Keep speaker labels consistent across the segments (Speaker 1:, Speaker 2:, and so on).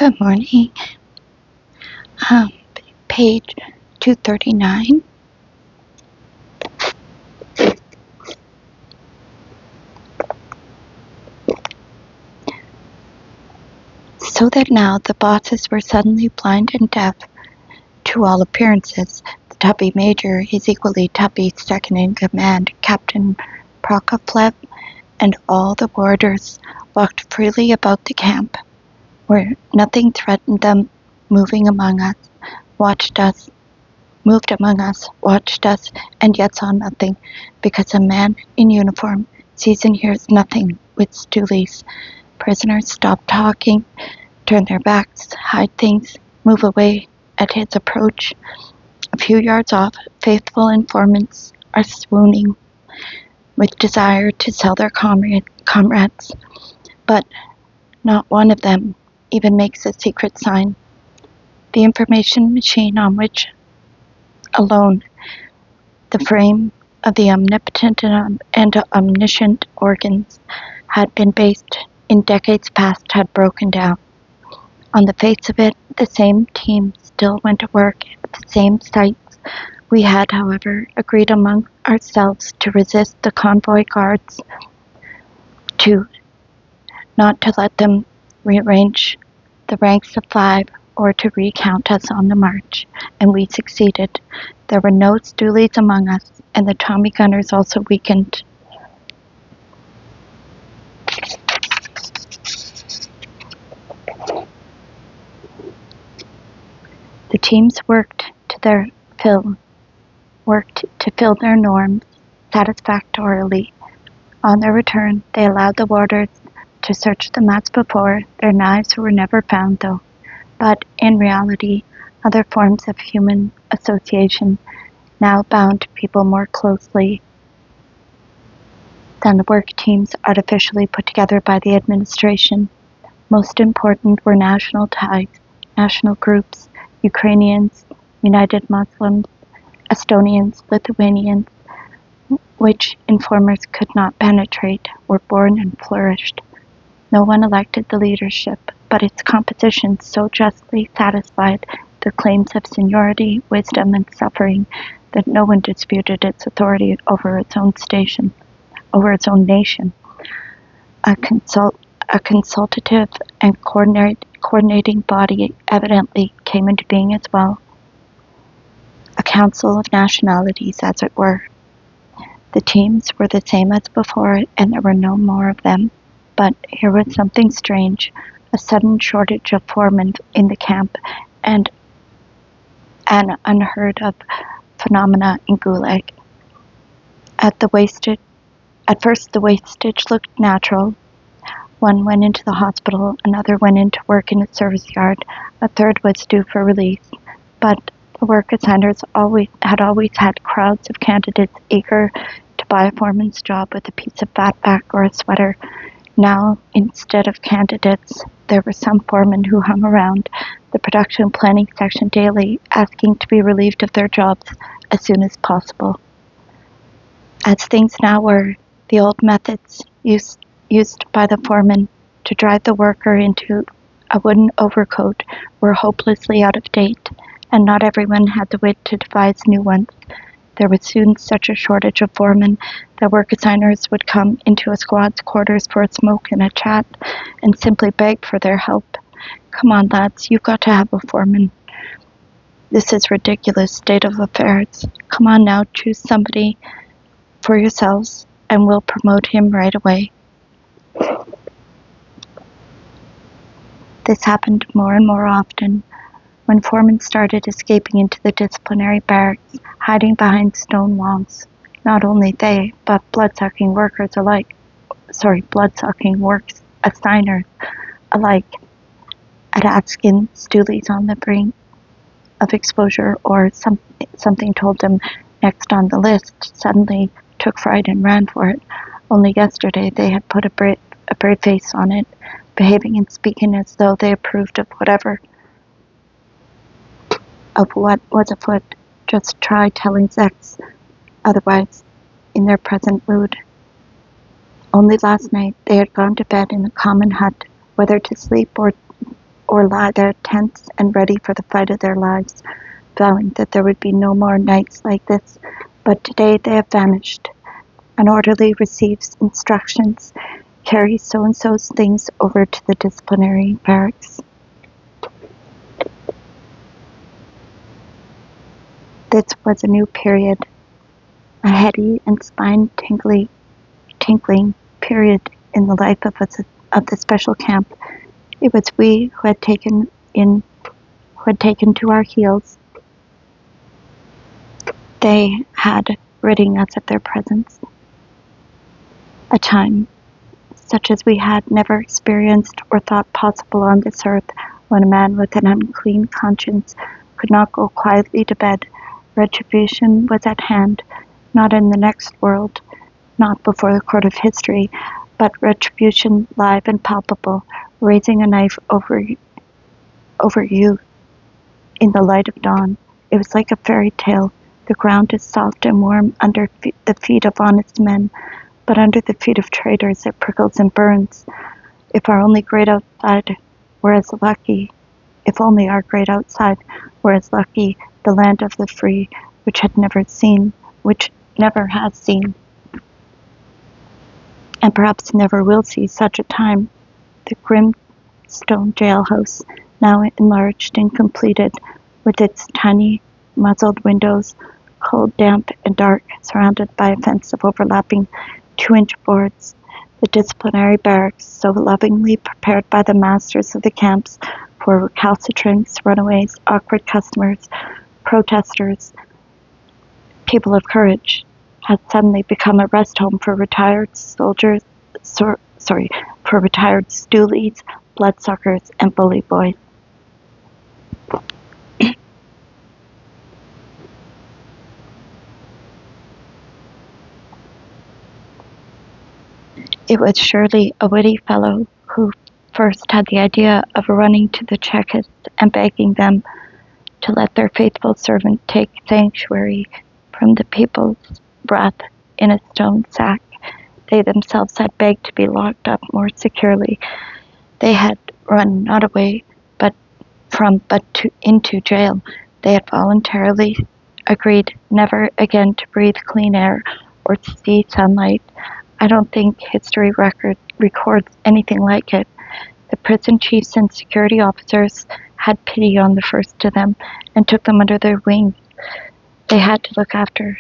Speaker 1: Good morning. Page 239. So that now the bosses were suddenly blind and deaf to all appearances. The tubby major, his equally tubby second in command, Captain Prokofiev, and all the warders walked freely about the camp, where nothing threatened them, moved among us, watched us, and yet saw nothing, because a man in uniform sees and hears nothing with stoolies. Prisoners stop talking, turn their backs, hide things, move away at his approach. A few yards off, faithful informants are swooning with desire to sell their comrades, but not one of them even makes a secret sign. The information machine on which alone the frame of the omnipotent and omniscient organs had been based in decades past had broken down. On the face of it, the same team still went to work at the same sites. We had, however, agreed among ourselves to resist the convoy guards, not to let them rearrange the ranks of 5 or to recount us on the march, and we succeeded. There were no stoolies among us, and the Tommy gunners also weakened. The teams worked to fill their norms satisfactorily. On their return, they allowed the warders to search them as before. Their knives were never found, though. But in reality, other forms of human association now bound people more closely than the work teams artificially put together by the administration. Most important were national ties, national groups, Ukrainians, United Muslims, Estonians, Lithuanians, which informers could not penetrate, were born and flourished. No one elected the leadership, but its composition so justly satisfied the claims of seniority, wisdom, and suffering that no one disputed its authority over its own nation. A consultative and coordinating body evidently came into being as well. A council of nationalities, as it were. The teams were the same as before, and there were no more of them. But here was something strange, a sudden shortage of foremen in the camp, and an unheard of phenomena in Gulag. At first the wastage looked natural. One went into the hospital, another went into work in a service yard, a third was due for release. But the work assigners always had crowds of candidates eager to buy a foreman's job with a piece of fatback or a sweater. Now, instead of candidates, there were some foremen who hung around the production planning section daily, asking to be relieved of their jobs as soon as possible. As things now were, the old methods used by the foreman to drive the worker into a wooden overcoat were hopelessly out of date, and not everyone had the wit to devise new ones. There was soon such a shortage of foremen that work assigners would come into a squad's quarters for a smoke and a chat and simply beg for their help. Come on, lads, you've got to have a foreman. This is ridiculous state of affairs. Come on now, choose somebody for yourselves, and we'll promote him right away. This happened more and more often. When foremen started escaping into the disciplinary barracks, hiding behind stone walls, not only they, but blood-sucking works assigners alike, at asking stoolies on the brink of exposure or something told them next on the list, suddenly took fright and ran for it. Only yesterday they had put a brave face on it, behaving and speaking as though they approved of what was afoot. Just try telling Zex otherwise in their present mood. Only last night they had gone to bed in the common hut, whether to sleep or or lie there tense and ready for the fight of their lives, vowing that there would be no more nights like this. But today they have vanished. An orderly receives instructions, carry so-and-so's things over to the disciplinary barracks. This was a new period, a heady and spine-tingling period in the life of the special camp. It was we who had taken to our heels. They had ridding us of their presence. A time such as we had never experienced or thought possible on this earth, when a man with an unclean conscience could not go quietly to bed. Retribution was at hand, not in the next world, not before the court of history, but retribution live and palpable, raising a knife over you in the light of dawn. It was like a fairy tale. The ground is soft and warm under the feet of honest men, but under the feet of traitors it prickles and burns. If our only great outside were as lucky, if only our great outside were as lucky, the land of the free, which never has seen, and perhaps never will see such a time. The grim stone jailhouse, now enlarged and completed, with its tiny muzzled windows, cold, damp, and dark, surrounded by a fence of overlapping 2-inch boards. The disciplinary barracks, so lovingly prepared by the masters of the camps for recalcitrants, runaways, awkward customers, protesters, people of courage, had suddenly become a rest home for retired stoolies, bloodsuckers, and bully boys. It was surely a witty fellow who first had the idea of running to the Chekists and begging them to let their faithful servant take sanctuary from the people's wrath in a stone sack. They themselves had begged to be locked up more securely. They had run not away, but into jail. They had voluntarily agreed never again to breathe clean air or to see sunlight. I don't think history records anything like it. The prison chiefs and security officers had pity on the first of them and took them under their wings. They had to look after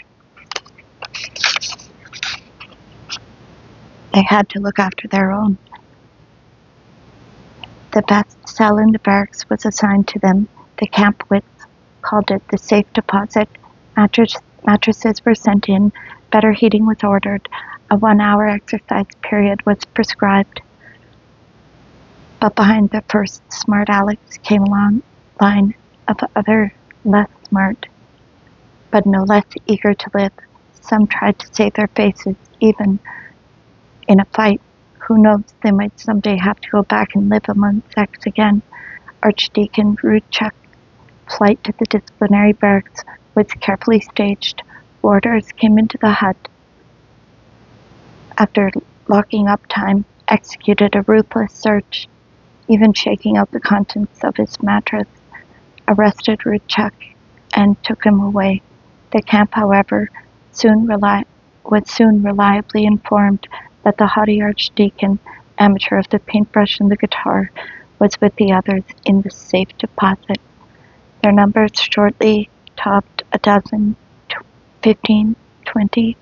Speaker 1: their own. The best cell in the barracks was assigned to them. The camp wits called it the safe deposit. Mattresses were sent in. Better heating was ordered. A 1-hour exercise period was prescribed. But behind the first smart Alex came a long line of other less smart, but no less eager to live. Some tried to save their faces, even in a fight. Who knows, they might someday have to go back and live among sects again. Archdeacon Rudchuk's flight to the disciplinary barracks was carefully staged. Warders came into the hut. After locking up time, executed a ruthless search, even shaking out the contents of his mattress, arrested Rudchuk, and took him away. The camp, however, was soon reliably informed that the haughty archdeacon, amateur of the paintbrush and the guitar, was with the others in the safe deposit. Their numbers shortly topped a dozen, 15, 20.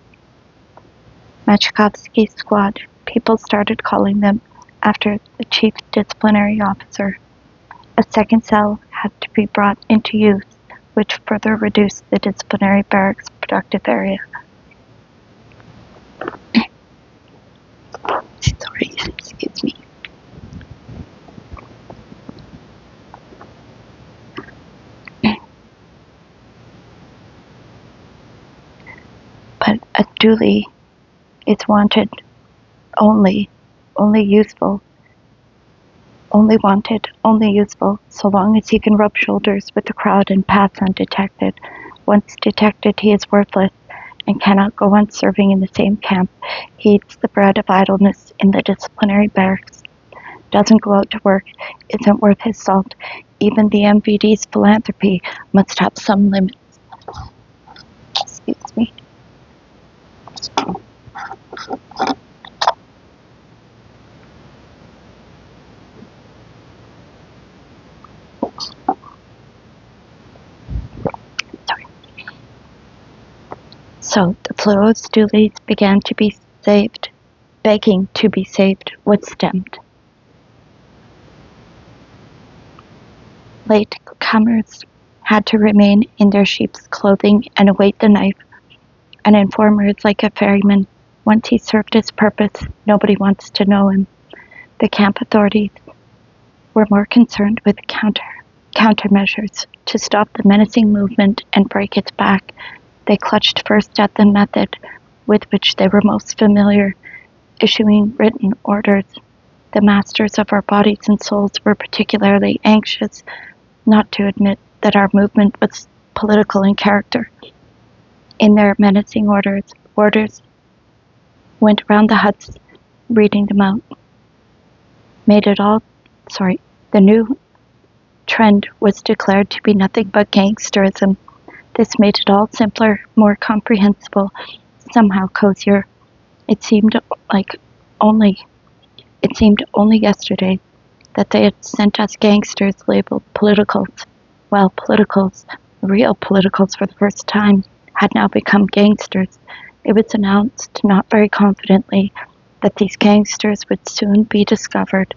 Speaker 1: Machkovsky's squad. People started calling them after the chief disciplinary officer. A second cell had to be brought into use, which further reduced the disciplinary barracks' productive area. Sorry, excuse me. But a dually is wanted only useful, so long as he can rub shoulders with the crowd and pass undetected. Once detected, he is worthless and cannot go on serving in the same camp. He eats the bread of idleness in the disciplinary barracks. doesn't go out to work isn't worth his salt. Even the MVD's philanthropy must have some limits. Excuse me. Sorry. So the flow of stoolies began to be saved, begging to be saved was stemmed. Late comers had to remain in their sheep's clothing and await the knife. An informer is like a ferryman. Once he served his purpose, nobody wants to know him. The camp authorities were more concerned with countermeasures to stop the menacing movement and break its back. They clutched first at the method with which they were most familiar, issuing written orders. The masters of our bodies and souls were particularly anxious not to admit that our movement was political in character. In their menacing orders went around the huts, reading them out. The new trend was declared to be nothing but gangsterism. This made it all simpler, more comprehensible, somehow cozier. It seemed only yesterday that they had sent us gangsters labeled politicals. Well, politicals, real politicals for the first time, had now become gangsters. It was announced, not very confidently, that these gangsters would soon be discovered.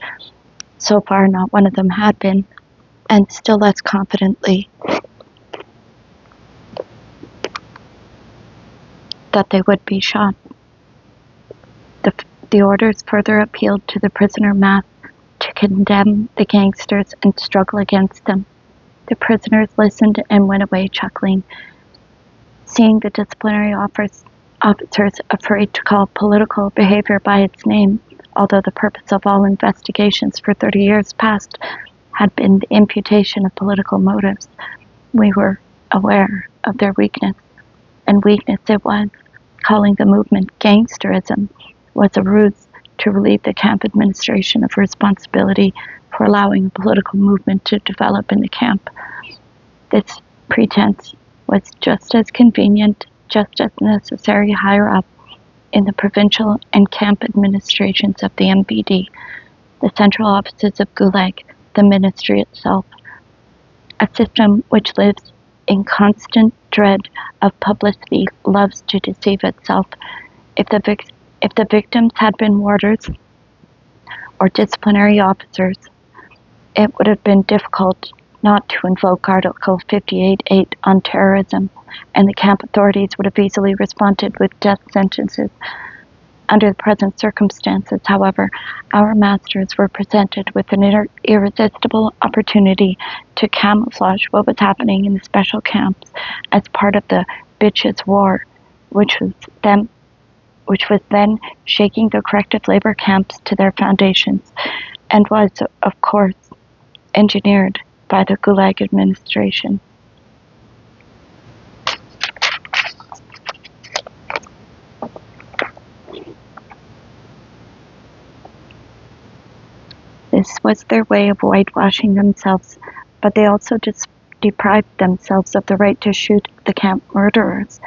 Speaker 1: So far, not one of them had been, and still less confidently, that they would be shot. The orders further appealed to the prisoner mass to condemn the gangsters and struggle against them. The prisoners listened and went away chuckling, seeing the disciplinary officers afraid to call political behavior by its name, although the purpose of all investigations for 30 years past had been the imputation of political motives. We were aware of their weakness, and weakness it was. Calling the movement gangsterism was a ruse to relieve the camp administration of responsibility for allowing a political movement to develop in the camp. This pretense was just as convenient, just as necessary higher up in the provincial and camp administrations of the MVD, the central offices of Gulag, the ministry itself. A system which lives in constant dread of publicity loves to deceive itself. If the victims had been warders or disciplinary officers, it would have been difficult not to invoke Article 58.8 on terrorism, and the camp authorities would have easily responded with death sentences. Under the present circumstances, however, our masters were presented with an irresistible opportunity to camouflage what was happening in the special camps as part of the bitches' war, which was then shaking the corrective labor camps to their foundations, and was, of course, engineered by the Gulag administration. This was their way of whitewashing themselves, but they also deprived themselves of the right to shoot the camp murderers,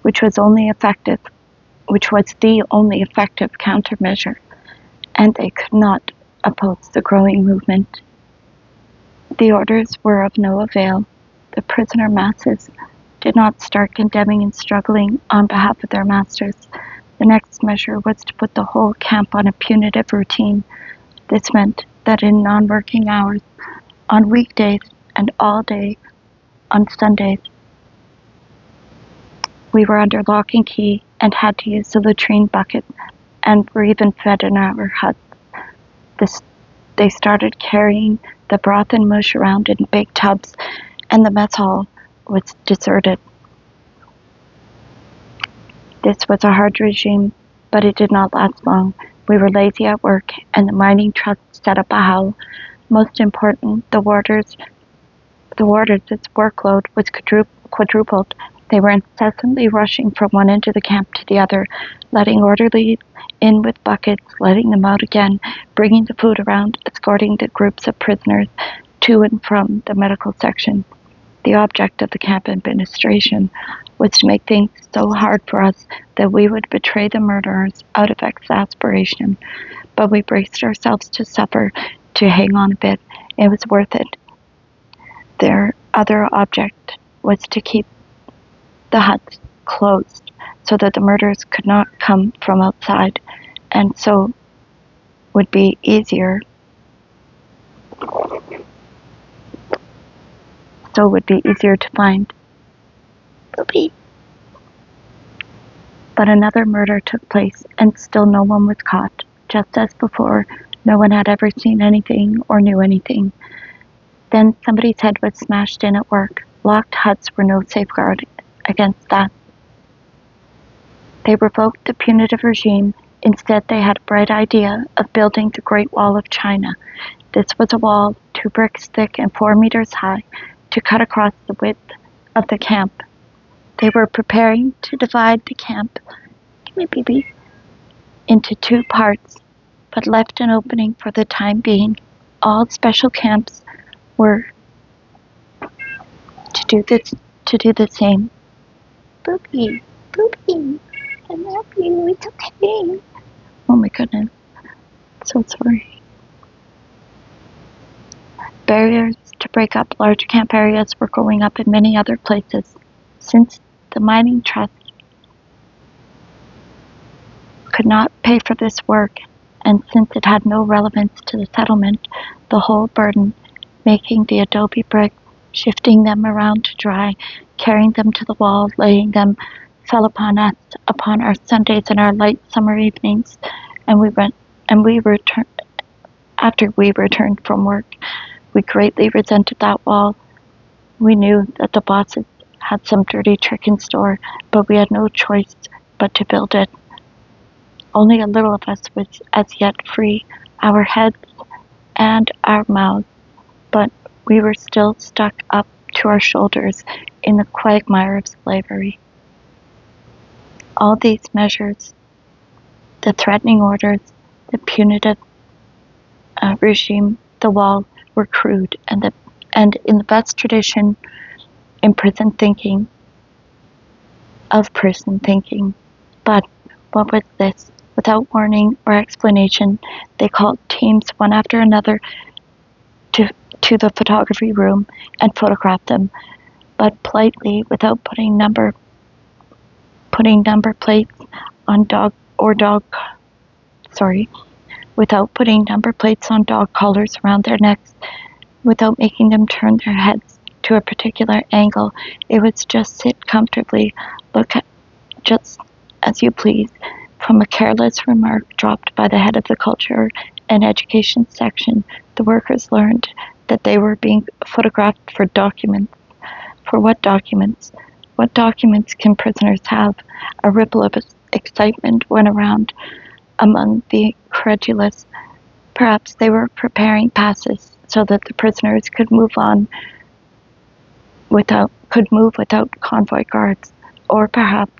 Speaker 1: which was the only effective countermeasure, and they could not oppose the growing movement. The orders were of no avail. The prisoner masses did not start condemning and struggling on behalf of their masters. The next measure was to put the whole camp on a punitive routine. This meant that in non-working hours, on weekdays, and all day on Sundays, we were under lock and key and had to use the latrine bucket, and were even fed in our huts. They started carrying the broth and mush around in big tubs, and the mess hall was deserted. This was a hard regime, but it did not last long. We were lazy at work, and the mining trust set up a howl. Most important, the warders' workload was quadrupled. They were incessantly rushing from one end of the camp to the other, letting orderlies in with buckets, letting them out again, bringing the food around, escorting the groups of prisoners to and from the medical section. The object of the camp administration was to make things so hard for us that we would betray the murderers out of exasperation. But we braced ourselves to suffer, to hang on a bit. It was worth it. Their other object was to keep the huts closed so that the murderers could not come from outside, and so would be easier to find. Boopy. But another murder took place, and still no one was caught. Just as before, no one had ever seen anything or knew anything. Then somebody's head was smashed in at work. Locked huts were no safeguard against that. They revoked the punitive regime. Instead, they had a bright idea of building the Great Wall of China. This was a wall 2 bricks thick and 4 meters high to cut across the width of the camp. They were preparing to divide the camp into 2 parts, but left an opening for the time being. All special camps were to do the same. Boopy, I love you, it's okay. Oh my goodness, so sorry. Barriers to break up large camp areas were going up in many other places. Since the mining trust could not pay for this work, and since it had no relevance to the settlement, the whole burden, making the adobe bricks, shifting them around to dry, carrying them to the wall, laying them, fell upon us, upon our Sundays and our light summer evenings, after we returned from work. We greatly resented that wall. We knew that the bosses had some dirty trick in store, but we had no choice but to build it. Only a little of us was as yet free, our heads and our mouths, but we were still stuck up to our shoulders in the quagmire of slavery. All these measures, the threatening orders, the punitive regime, the wall, were crude, and in the best tradition of prison thinking. But what was this? Without warning or explanation, they called teams one after another to the photography room and photographed them, but politely, without putting number plates on dog collars around their necks, without making them turn their heads to a particular angle. It was just sit comfortably, look at just as you please. From a careless remark dropped by the head of the culture and education section, the workers learned that they were being photographed for documents. For what documents? What documents can prisoners have? A ripple of excitement went around among the credulous. Perhaps they were preparing passes so that the prisoners could move without convoy guards, or perhaps.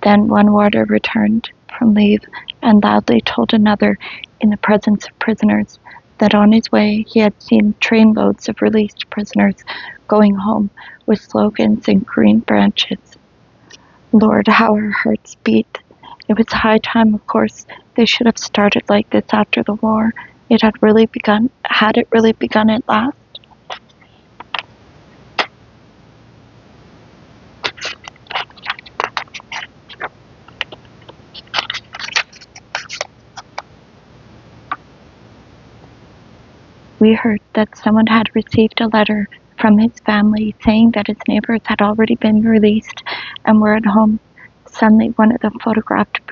Speaker 1: Then one warder returned from leave and loudly told another, in the presence of prisoners, that on his way he had seen trainloads of released prisoners going home with slogans and green branches. Lord, how our hearts beat. It was high time, of course. They should have started like this after the war. Had it really begun at last? We heard that someone had received a letter from his family saying that his neighbors had already been released and were at home. Suddenly one of the photographed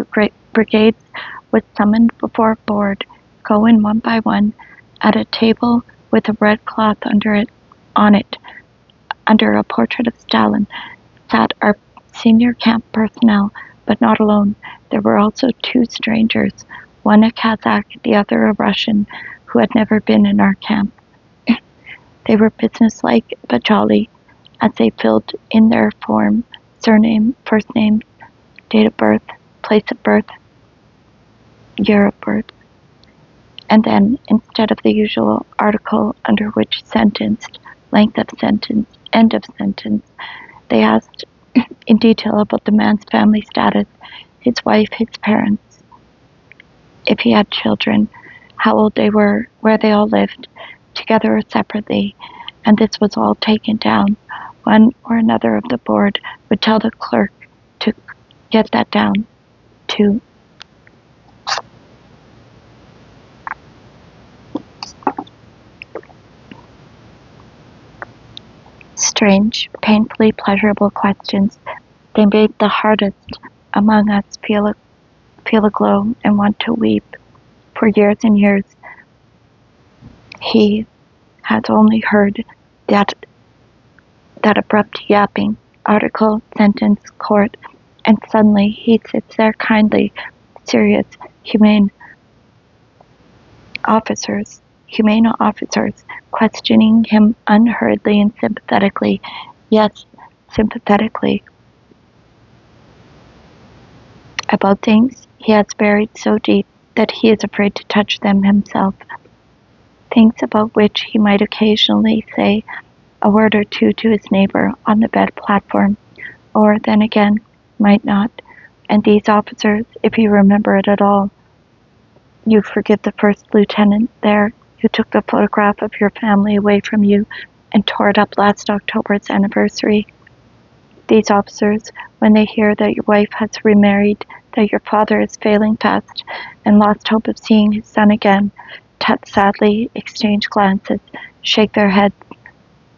Speaker 1: brigades was summoned before a board. Go in one by one. At a table with a red cloth under a portrait of Stalin, sat our senior camp personnel, but not alone. There were also 2 strangers, one a Kazakh, the other a Russian, who had never been in our camp. They were businesslike but jolly, as they filled in their form, surname, first name, date of birth, place of birth, year of birth. And then, instead of the usual article under which sentenced, length of sentence, end of sentence, they asked in detail about the man's family status, his wife, his parents, if he had children, how old they were, where they all lived, together or separately, and this was all taken down. One or another of the board would tell the clerk to get that down, too. Strange, painfully pleasurable questions. They made the hardest among us feel a glow and want to weep. For years and years, he has only heard that abrupt yapping, article, sentence, court, and suddenly he sits there kindly, serious, humane officers, questioning him unhurriedly and sympathetically. Yes, sympathetically. About things he has buried so deep that he is afraid to touch them himself. Things about which he might occasionally say a word or two to his neighbor on the bed platform, or then again, might not. And these officers, if you remember it at all, you forgive the first lieutenant there who took the photograph of your family away from you and tore it up last October's anniversary. These officers, when they hear that your wife has remarried, that your father is failing fast and lost hope of seeing his son again, tut sadly, exchange glances, shake their heads.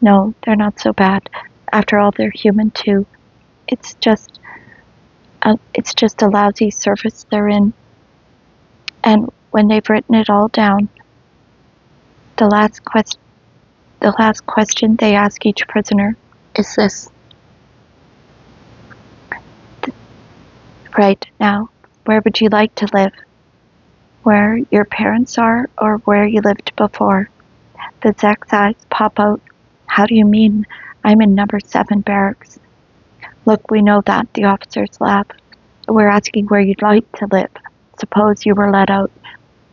Speaker 1: No, they're not so bad. After all, they're human too. It's just a lousy service they're in. And when they've written it all down, the last question they ask each prisoner is this. Right now, where would you like to live? Where your parents are or where you lived before? The Zach's eyes pop out. How do you mean? I'm in number 7 barracks. Look, we know that, the officers laugh. We're asking where you'd like to live. Suppose you were let out.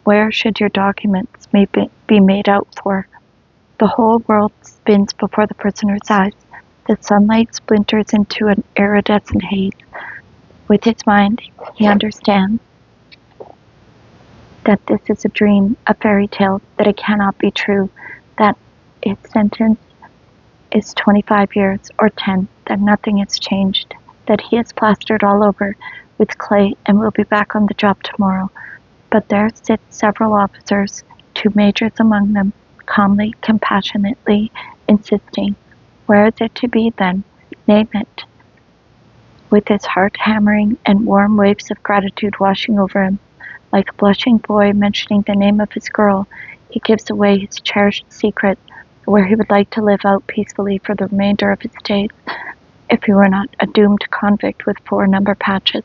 Speaker 1: Where should your documents be made out for? The whole world spins before the prisoner's eyes. The sunlight splinters into an iridescent haze. With his mind, he understands that this is a dream, a fairy tale, that it cannot be true, that his sentence is 25 years or 10, that nothing has changed, that he is plastered all over with clay and will be back on the job tomorrow. But there sit several officers, 2 majors among them, calmly, compassionately, insisting, where is it to be then? Name it. With his heart hammering and warm waves of gratitude washing over him, like a blushing boy mentioning the name of his girl, he gives away his cherished secret, where he would like to live out peacefully for the remainder of his days, if he were not a doomed convict with 4 number patches.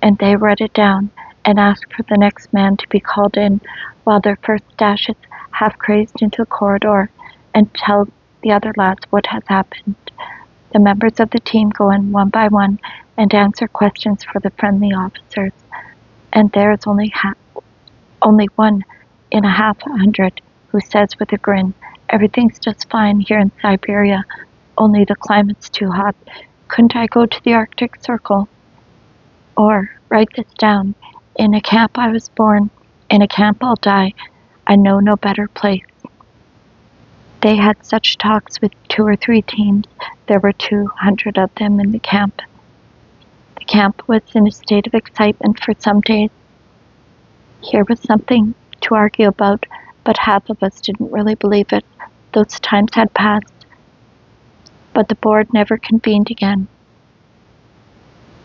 Speaker 1: And they write it down and ask for the next man to be called in, while their first dashes half-crazed into the corridor and tell the other lads what has happened. The members of the team go in one by one and answer questions for the friendly officers, and there is only 1 in 100 who says with a grin, everything's just fine here in Siberia, only the climate's too hot. Couldn't I go to the Arctic Circle? Or, write this down, in a camp I was born, in a camp I'll die, I know no better place. They had such talks with 2 or 3 teams. There were 200 of them in the camp. The camp was in a state of excitement for some days. Here was something to argue about, but half of us didn't really believe it. Those times had passed. But the board never convened again.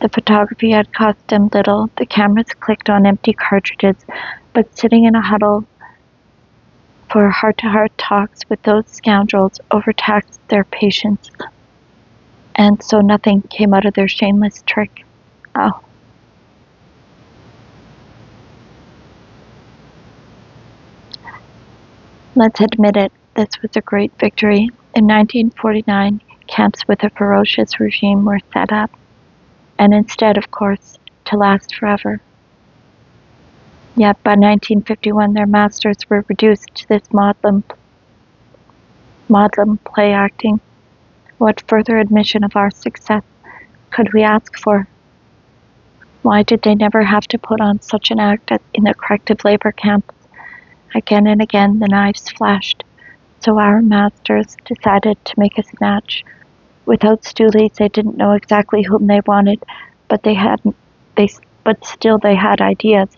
Speaker 1: The photography had cost them little. The cameras clicked on empty cartridges, but sitting in a huddle for heart-to-heart talks with those scoundrels overtaxed their patience, and so nothing came out of their shameless trick. Oh. Let's admit it, this was a great victory. In 1949, Camps with a ferocious regime were set up, and instead, of course, to last forever. Yet by 1951 their masters were reduced to this maudlin play acting. What further admission of our success could we ask for? Why did they never have to put on such an act in the corrective labor camps? Again and again the knives flashed, so our masters decided to make a snatch. Without stoolies they didn't know exactly whom they wanted, but still they had ideas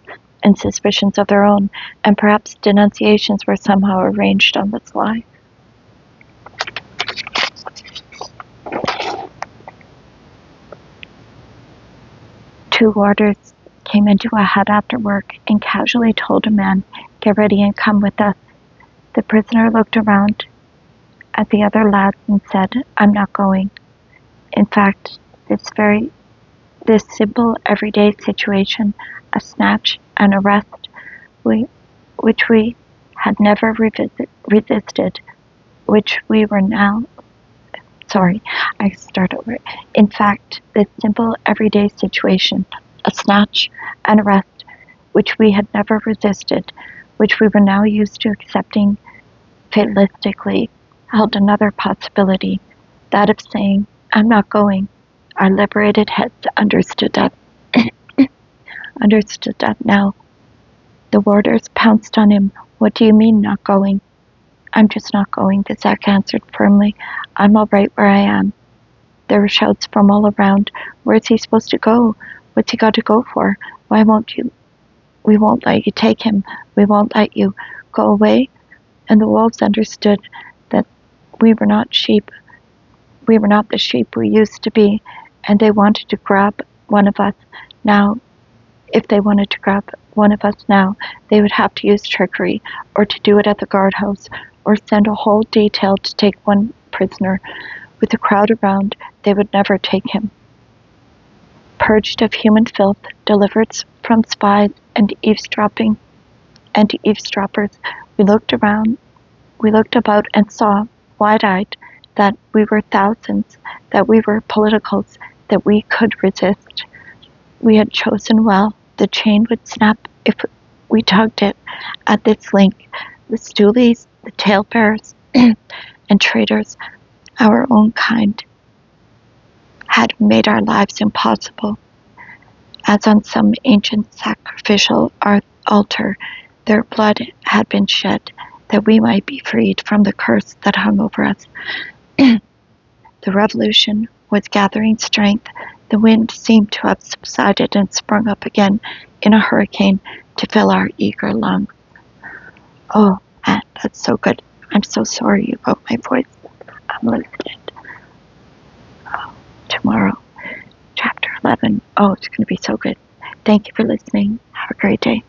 Speaker 1: and suspicions of their own, and perhaps denunciations were somehow arranged on the sly. Two warders came into a hut after work and casually told a man, "Get ready and come with us." The prisoner looked around at the other lads and said, "I'm not going." In fact, this simple everyday situation, a snatch, an arrest, which we had never resisted, which we were now, In fact, this simple everyday situation, a snatch, an arrest, which we had never resisted, which we were now used to accepting fatalistically, held another possibility, that of saying, "I'm not going." Our liberated heads understood that now. The warders pounced on him. "What do you mean, not going?" "I'm just not going," the Zec answered firmly. "I'm all right where I am." There were shouts from all around. "Where's he supposed to go? What's he got to go for? Why won't you? We won't let you take him. We won't let you. Go away." And the wolves understood that we were not sheep. We were not the sheep we used to be, and they wanted to grab one of us now. If they wanted to grab one of us now, they would have to use trickery, or to do it at the guardhouse, or send a whole detail to take one prisoner. With the crowd around, they would never take him. Purged of human filth, delivered from spies and eavesdroppers, we looked about and saw, wide-eyed, that we were thousands, that we were politicals, that we could resist. We had chosen well. The chain would snap if we tugged it. At this link, the stoolies, the talebearers, and traitors, our own kind, had made our lives impossible. As on some ancient sacrificial altar, their blood had been shed, that we might be freed from the curse that hung over us. The revolution was gathering strength. The wind seemed to have subsided and sprung up again in a hurricane to fill our eager lungs. Oh, man, that's so good. I'm so sorry about my voice. I'm losing it. Oh, tomorrow, chapter 11. Oh, it's going to be so good. Thank you for listening. Have a great day.